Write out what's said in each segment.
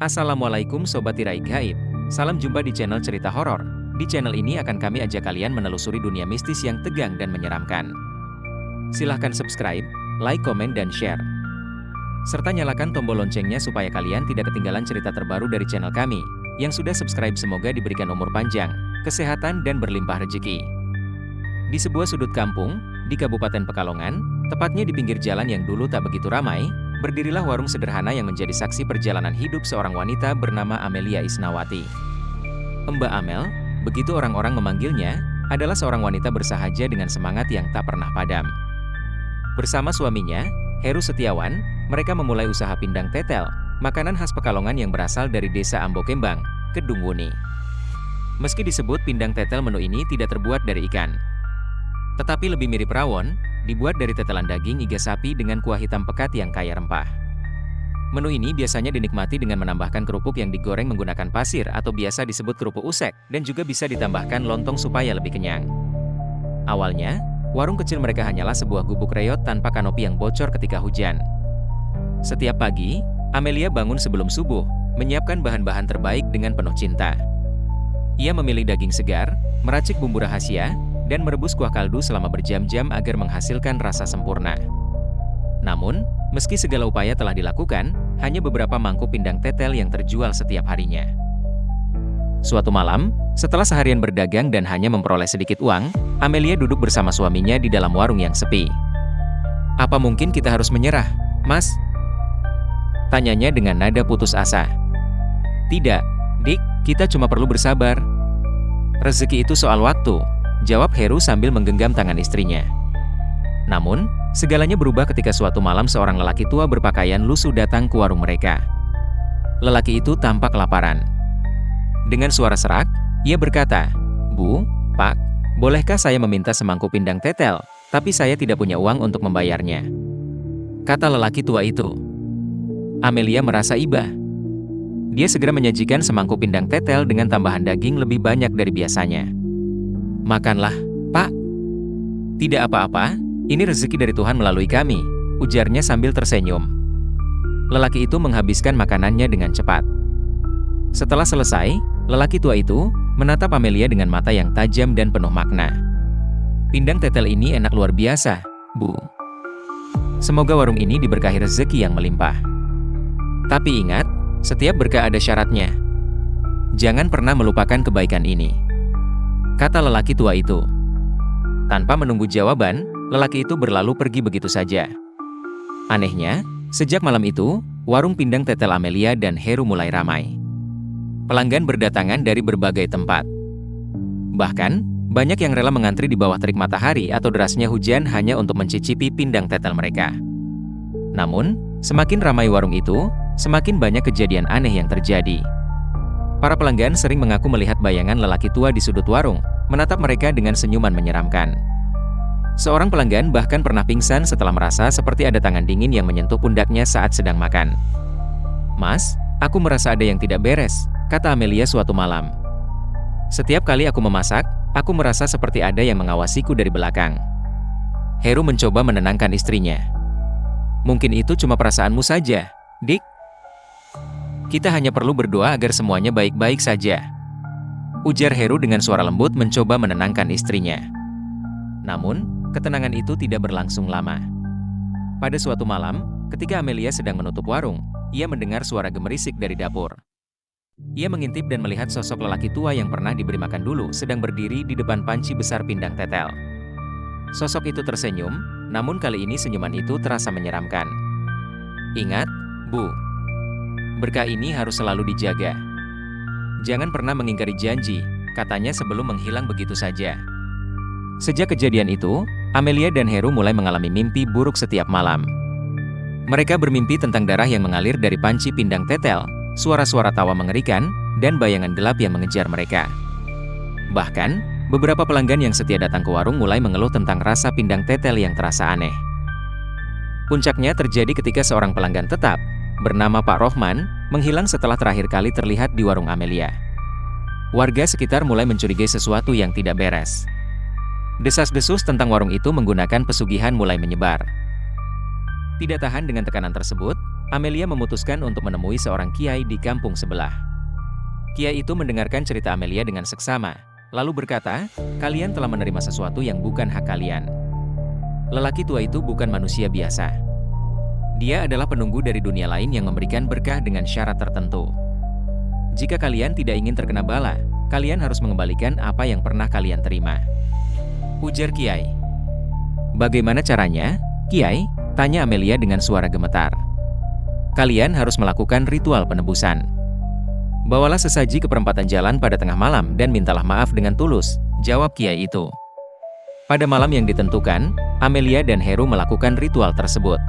Assalamualaikum Sobat Tirai Gaib. Salam jumpa di channel cerita horor. Di channel ini akan kami ajak kalian menelusuri dunia mistis yang tegang dan menyeramkan. Silahkan subscribe, like, komen, dan share. Serta nyalakan tombol loncengnya supaya kalian tidak ketinggalan cerita terbaru dari channel kami. Yang sudah subscribe semoga diberikan umur panjang, kesehatan, dan berlimpah rezeki. Di sebuah sudut kampung, di Kabupaten Pekalongan, tepatnya di pinggir jalan yang dulu tak begitu ramai, berdirilah warung sederhana yang menjadi saksi perjalanan hidup seorang wanita bernama Amelia Isnawati. Mbak Amel, begitu orang-orang memanggilnya, adalah seorang wanita bersahaja dengan semangat yang tak pernah padam. Bersama suaminya, Heru Setiawan, mereka memulai usaha pindang tetel, makanan khas Pekalongan yang berasal dari desa Ambokembang, Kedung Wuni. Meski disebut pindang tetel, menu ini tidak terbuat dari ikan, tetapi lebih mirip rawon, dibuat dari tetelan daging iga sapi dengan kuah hitam pekat yang kaya rempah. Menu ini biasanya dinikmati dengan menambahkan kerupuk yang digoreng menggunakan pasir atau biasa disebut kerupuk usek, dan juga bisa ditambahkan lontong supaya lebih kenyang. Awalnya, warung kecil mereka hanyalah sebuah gubuk reot tanpa kanopi yang bocor ketika hujan. Setiap pagi, Amelia bangun sebelum subuh, menyiapkan bahan-bahan terbaik dengan penuh cinta. Ia memilih daging segar, meracik bumbu rahasia, dan merebus kuah kaldu selama berjam-jam agar menghasilkan rasa sempurna. Namun, meski segala upaya telah dilakukan, hanya beberapa mangkuk pindang tetel yang terjual setiap harinya. Suatu malam, setelah seharian berdagang dan hanya memperoleh sedikit uang, Amelia duduk bersama suaminya di dalam warung yang sepi. "Apa mungkin kita harus menyerah, Mas?" tanyanya dengan nada putus asa. "Tidak, Dik, kita cuma perlu bersabar. Rezeki itu soal waktu," jawab Heru sambil menggenggam tangan istrinya. Namun, segalanya berubah ketika suatu malam seorang lelaki tua berpakaian lusuh datang ke warung mereka. Lelaki itu tampak kelaparan. Dengan suara serak, ia berkata, "Bu, Pak, bolehkah saya meminta semangkuk pindang tetel, tapi saya tidak punya uang untuk membayarnya," kata lelaki tua itu. Amelia merasa iba. Dia segera menyajikan semangkuk pindang tetel dengan tambahan daging lebih banyak dari biasanya. "Makanlah, Pak." "Tidak apa-apa, ini rezeki dari Tuhan melalui kami," ujarnya sambil tersenyum. Lelaki itu menghabiskan makanannya dengan cepat. Setelah selesai, lelaki tua itu menatap Amelia dengan mata yang tajam dan penuh makna. "Pindang tetel ini enak luar biasa, Bu. Semoga warung ini diberkahi rezeki yang melimpah. Tapi ingat, setiap berkah ada syaratnya. Jangan pernah melupakan kebaikan ini," kata lelaki tua itu. Tanpa menunggu jawaban, lelaki itu berlalu pergi begitu saja. Anehnya, sejak malam itu, warung pindang tetel Amelia dan Heru mulai ramai. Pelanggan berdatangan dari berbagai tempat. Bahkan, banyak yang rela mengantri di bawah terik matahari atau derasnya hujan hanya untuk mencicipi pindang tetel mereka. Namun, semakin ramai warung itu, semakin banyak kejadian aneh yang terjadi. Para pelanggan sering mengaku melihat bayangan lelaki tua di sudut warung, menatap mereka dengan senyuman menyeramkan. Seorang pelanggan bahkan pernah pingsan setelah merasa seperti ada tangan dingin yang menyentuh pundaknya saat sedang makan. "Mas, aku merasa ada yang tidak beres," kata Amelia suatu malam. "Setiap kali aku memasak, aku merasa seperti ada yang mengawasiku dari belakang." Heru mencoba menenangkan istrinya. "Mungkin itu cuma perasaanmu saja, Dik. Kita hanya perlu berdoa agar semuanya baik-baik saja," ujar Heru dengan suara lembut mencoba menenangkan istrinya. Namun, ketenangan itu tidak berlangsung lama. Pada suatu malam, ketika Amelia sedang menutup warung, ia mendengar suara gemerisik dari dapur. Ia mengintip dan melihat sosok lelaki tua yang pernah diberi makan dulu sedang berdiri di depan panci besar pindang tetel. Sosok itu tersenyum, namun kali ini senyuman itu terasa menyeramkan. "Ingat, Bu, berkah ini harus selalu dijaga. Jangan pernah mengingkari janji," katanya sebelum menghilang begitu saja. Sejak kejadian itu, Amelia dan Heru mulai mengalami mimpi buruk setiap malam. Mereka bermimpi tentang darah yang mengalir dari panci pindang tetel, suara-suara tawa mengerikan, dan bayangan gelap yang mengejar mereka. Bahkan, beberapa pelanggan yang setia datang ke warung mulai mengeluh tentang rasa pindang tetel yang terasa aneh. Puncaknya terjadi ketika seorang pelanggan tetap, bernama Pak Rohman, menghilang setelah terakhir kali terlihat di warung Amelia. Warga sekitar mulai mencurigai sesuatu yang tidak beres. Desas-desus tentang warung itu menggunakan pesugihan mulai menyebar. Tidak tahan dengan tekanan tersebut, Amelia memutuskan untuk menemui seorang kiai di kampung sebelah. Kiai itu mendengarkan cerita Amelia dengan seksama, lalu berkata, "Kalian telah menerima sesuatu yang bukan hak kalian. Lelaki tua itu bukan manusia biasa. Dia adalah penunggu dari dunia lain yang memberikan berkah dengan syarat tertentu. Jika kalian tidak ingin terkena bala, kalian harus mengembalikan apa yang pernah kalian terima," ujar Kiai. "Bagaimana caranya, Kiai?" tanya Amelia dengan suara gemetar. "Kalian harus melakukan ritual penebusan. Bawalah sesaji ke perempatan jalan pada tengah malam dan mintalah maaf dengan tulus," jawab Kiai itu. Pada malam yang ditentukan, Amelia dan Heru melakukan ritual tersebut.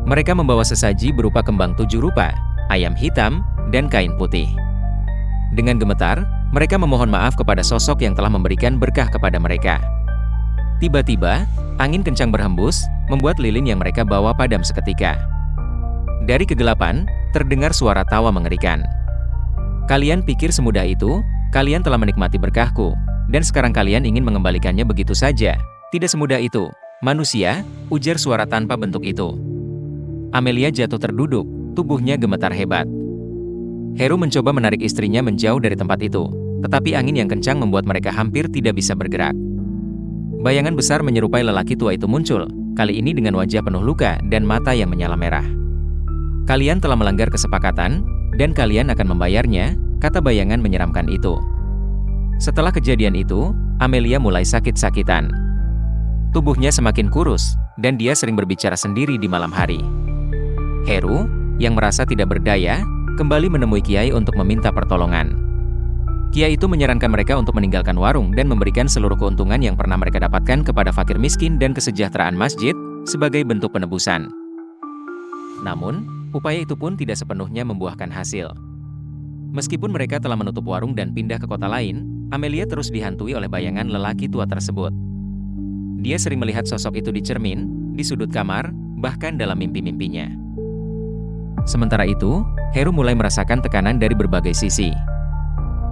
Mereka membawa sesaji berupa kembang 7 rupa, ayam hitam, dan kain putih. Dengan gemetar, mereka memohon maaf kepada sosok yang telah memberikan berkah kepada mereka. Tiba-tiba, angin kencang berhembus, membuat lilin yang mereka bawa padam seketika. Dari kegelapan, terdengar suara tawa mengerikan. "Kalian pikir semudah itu? Kalian telah menikmati berkahku, dan sekarang kalian ingin mengembalikannya begitu saja? Tidak semudah itu, manusia," ujar suara tanpa bentuk itu. Amelia jatuh terduduk, tubuhnya gemetar hebat. Heru mencoba menarik istrinya menjauh dari tempat itu, tetapi angin yang kencang membuat mereka hampir tidak bisa bergerak. Bayangan besar menyerupai lelaki tua itu muncul, kali ini dengan wajah penuh luka dan mata yang menyala merah. "Kalian telah melanggar kesepakatan, dan kalian akan membayarnya," kata bayangan menyeramkan itu. Setelah kejadian itu, Amelia mulai sakit-sakitan. Tubuhnya semakin kurus, dan dia sering berbicara sendiri di malam hari. Heru, yang merasa tidak berdaya, kembali menemui Kiai untuk meminta pertolongan. Kiai itu menyarankan mereka untuk meninggalkan warung dan memberikan seluruh keuntungan yang pernah mereka dapatkan kepada fakir miskin dan kesejahteraan masjid, sebagai bentuk penebusan. Namun, upaya itu pun tidak sepenuhnya membuahkan hasil. Meskipun mereka telah menutup warung dan pindah ke kota lain, Amelia terus dihantui oleh bayangan lelaki tua tersebut. Dia sering melihat sosok itu di cermin, di sudut kamar, bahkan dalam mimpi-mimpinya. Sementara itu, Heru mulai merasakan tekanan dari berbagai sisi.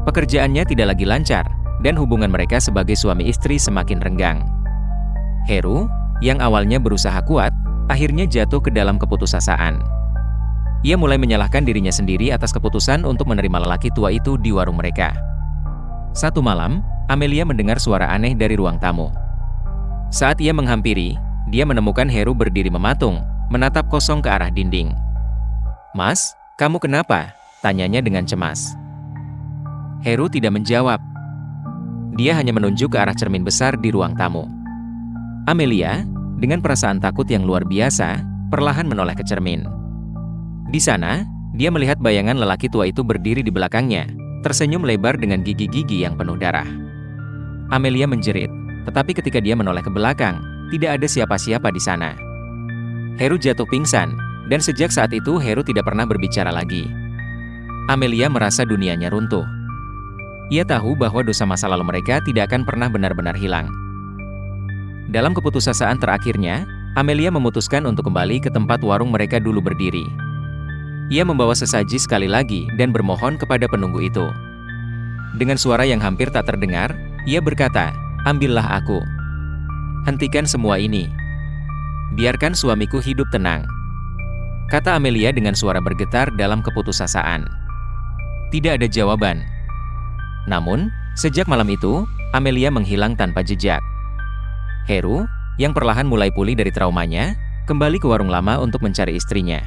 Pekerjaannya tidak lagi lancar, dan hubungan mereka sebagai suami istri semakin renggang. Heru, yang awalnya berusaha kuat, akhirnya jatuh ke dalam keputusasaan. Ia mulai menyalahkan dirinya sendiri atas keputusan untuk menerima lelaki tua itu di warung mereka. Satu malam, Amelia mendengar suara aneh dari ruang tamu. Saat ia menghampiri, dia menemukan Heru berdiri mematung, menatap kosong ke arah dinding. "Mas, kamu kenapa?" tanyanya dengan cemas. Heru tidak menjawab. Dia hanya menunjuk ke arah cermin besar di ruang tamu. Amelia, dengan perasaan takut yang luar biasa, perlahan menoleh ke cermin. Di sana, dia melihat bayangan lelaki tua itu berdiri di belakangnya, tersenyum lebar dengan gigi-gigi yang penuh darah. Amelia menjerit, tetapi ketika dia menoleh ke belakang, tidak ada siapa-siapa di sana. Heru jatuh pingsan, dan sejak saat itu Heru tidak pernah berbicara lagi. Amelia merasa dunianya runtuh. Ia tahu bahwa dosa masa lalu mereka tidak akan pernah benar-benar hilang. Dalam keputusasaan terakhirnya, Amelia memutuskan untuk kembali ke tempat warung mereka dulu berdiri. Ia membawa sesaji sekali lagi dan bermohon kepada penunggu itu. Dengan suara yang hampir tak terdengar, ia berkata, "Ambillah aku. Hentikan semua ini. Biarkan suamiku hidup tenang," kata Amelia dengan suara bergetar dalam keputusasaan. Tidak ada jawaban. Namun, sejak malam itu, Amelia menghilang tanpa jejak. Heru, yang perlahan mulai pulih dari traumanya, kembali ke warung lama untuk mencari istrinya.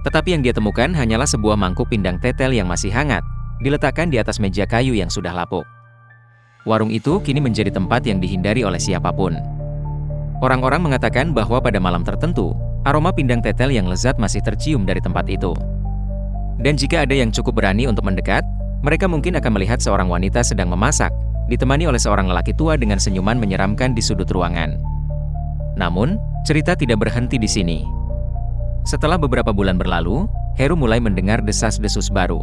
Tetapi yang dia temukan hanyalah sebuah mangkuk pindang tetel yang masih hangat, diletakkan di atas meja kayu yang sudah lapuk. Warung itu kini menjadi tempat yang dihindari oleh siapapun. Orang-orang mengatakan bahwa pada malam tertentu, aroma pindang tetel yang lezat masih tercium dari tempat itu. Dan jika ada yang cukup berani untuk mendekat, mereka mungkin akan melihat seorang wanita sedang memasak, ditemani oleh seorang lelaki tua dengan senyuman menyeramkan di sudut ruangan. Namun, cerita tidak berhenti di sini. Setelah beberapa bulan berlalu, Heru mulai mendengar desas-desus baru.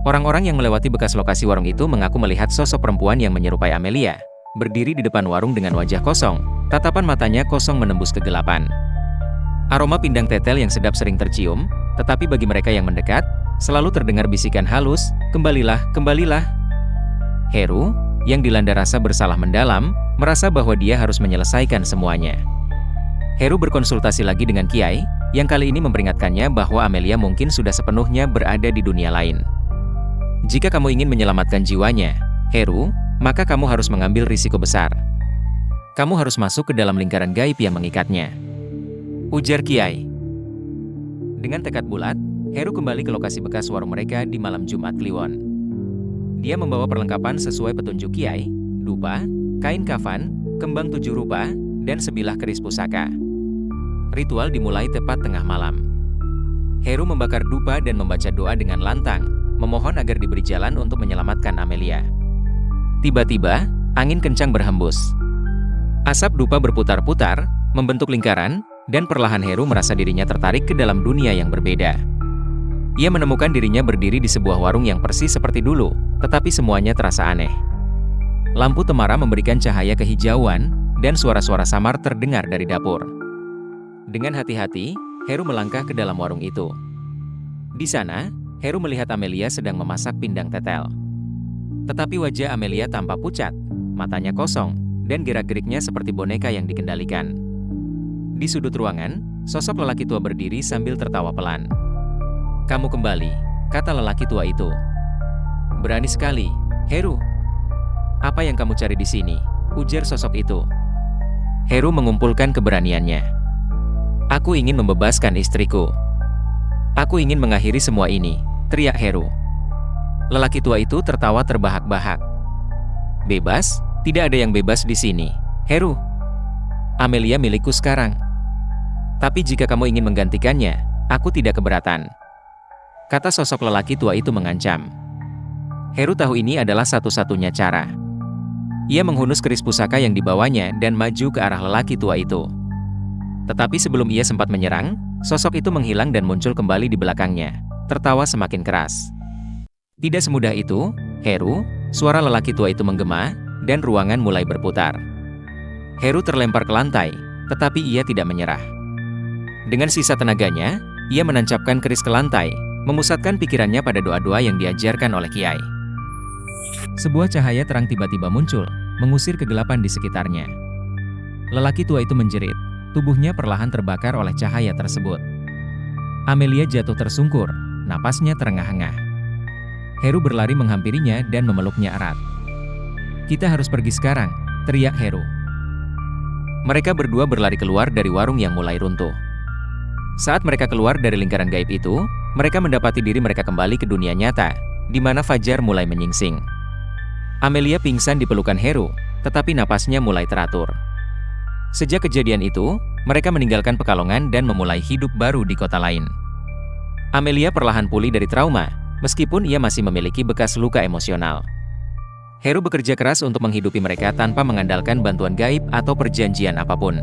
Orang-orang yang melewati bekas lokasi warung itu mengaku melihat sosok perempuan yang menyerupai Amelia, berdiri di depan warung dengan wajah kosong, tatapan matanya kosong menembus kegelapan. Aroma pindang tetel yang sedap sering tercium, tetapi bagi mereka yang mendekat, selalu terdengar bisikan halus, "Kembalilah, kembalilah." Heru, yang dilanda rasa bersalah mendalam, merasa bahwa dia harus menyelesaikan semuanya. Heru berkonsultasi lagi dengan Kiai, yang kali ini memperingatkannya bahwa Amelia mungkin sudah sepenuhnya berada di dunia lain. Jika kamu ingin menyelamatkan jiwanya, Heru, maka kamu harus mengambil risiko besar. Kamu harus masuk ke dalam lingkaran gaib yang mengikatnya, ujar Kiai. Dengan tekad bulat, Heru kembali ke lokasi bekas warung mereka di malam Jumat Kliwon. Dia membawa perlengkapan sesuai petunjuk Kiai, dupa, kain kafan, kembang 7 rupa, dan sebilah keris pusaka. Ritual dimulai tepat tengah malam. Heru membakar dupa dan membaca doa dengan lantang, memohon agar diberi jalan untuk menyelamatkan Amelia. Tiba-tiba, angin kencang berhembus. Asap dupa berputar-putar, membentuk lingkaran, dan perlahan Heru merasa dirinya tertarik ke dalam dunia yang berbeda. Ia menemukan dirinya berdiri di sebuah warung yang persis seperti dulu, tetapi semuanya terasa aneh. Lampu temara memberikan cahaya kehijauan, dan suara-suara samar terdengar dari dapur. Dengan hati-hati, Heru melangkah ke dalam warung itu. Di sana, Heru melihat Amelia sedang memasak pindang tetel. Tetapi wajah Amelia tampak pucat, matanya kosong, dan gerak-geriknya seperti boneka yang dikendalikan. Di sudut ruangan, sosok lelaki tua berdiri sambil tertawa pelan. "Kamu kembali," kata lelaki tua itu. "Berani sekali, Heru. Apa yang kamu cari di sini?" ujar sosok itu. Heru mengumpulkan keberaniannya. "Aku ingin membebaskan istriku. Aku ingin mengakhiri semua ini," teriak Heru. Lelaki tua itu tertawa terbahak-bahak. "Bebas? Tidak ada yang bebas di sini, Heru. Amelia milikku sekarang. Tapi jika kamu ingin menggantikannya, aku tidak keberatan," kata sosok lelaki tua itu mengancam. Heru tahu ini adalah satu-satunya cara. Ia menghunus keris pusaka yang dibawanya dan maju ke arah lelaki tua itu. Tetapi sebelum ia sempat menyerang, sosok itu menghilang dan muncul kembali di belakangnya, tertawa semakin keras. Tidak semudah itu, Heru, suara lelaki tua itu menggema, dan ruangan mulai berputar. Heru terlempar ke lantai, tetapi ia tidak menyerah. Dengan sisa tenaganya, ia menancapkan keris ke lantai, memusatkan pikirannya pada doa-doa yang diajarkan oleh Kiai. Sebuah cahaya terang tiba-tiba muncul, mengusir kegelapan di sekitarnya. Lelaki tua itu menjerit. Tubuhnya perlahan terbakar oleh cahaya tersebut. Amelia jatuh tersungkur, napasnya terengah-engah. Heru berlari menghampirinya dan memeluknya erat. "Kita harus pergi sekarang," teriak Heru. Mereka berdua berlari keluar dari warung yang mulai runtuh. Saat mereka keluar dari lingkaran gaib itu, mereka mendapati diri mereka kembali ke dunia nyata, di mana fajar mulai menyingsing. Amelia pingsan di pelukan Heru, tetapi napasnya mulai teratur. Sejak kejadian itu, mereka meninggalkan Pekalongan dan memulai hidup baru di kota lain. Amelia perlahan pulih dari trauma, meskipun ia masih memiliki bekas luka emosional. Heru bekerja keras untuk menghidupi mereka tanpa mengandalkan bantuan gaib atau perjanjian apapun.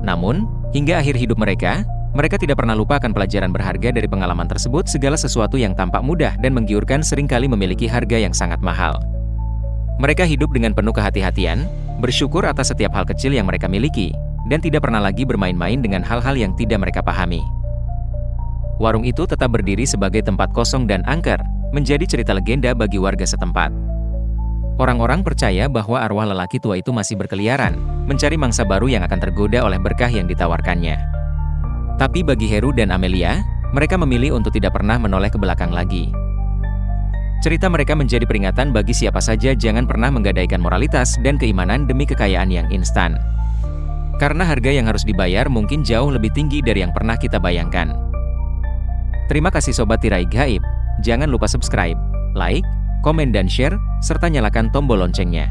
Namun, hingga akhir hidup mereka tidak pernah lupa akan pelajaran berharga dari pengalaman tersebut. Segala sesuatu yang tampak mudah dan menggiurkan seringkali memiliki harga yang sangat mahal. Mereka hidup dengan penuh kehati-hatian, bersyukur atas setiap hal kecil yang mereka miliki, dan tidak pernah lagi bermain-main dengan hal-hal yang tidak mereka pahami. Warung itu tetap berdiri sebagai tempat kosong dan angker, menjadi cerita legenda bagi warga setempat. Orang-orang percaya bahwa arwah lelaki tua itu masih berkeliaran, mencari mangsa baru yang akan tergoda oleh berkah yang ditawarkannya. Tapi bagi Heru dan Amelia, mereka memilih untuk tidak pernah menoleh ke belakang lagi. Cerita mereka menjadi peringatan bagi siapa saja jangan pernah menggadaikan moralitas dan keimanan demi kekayaan yang instan. Karena harga yang harus dibayar mungkin jauh lebih tinggi dari yang pernah kita bayangkan. Terima kasih Sobat Tirai Gaib. Jangan lupa subscribe, like, komen dan share, serta nyalakan tombol loncengnya.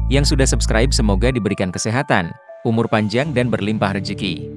Yang sudah subscribe semoga diberikan kesehatan, umur panjang dan berlimpah rezeki.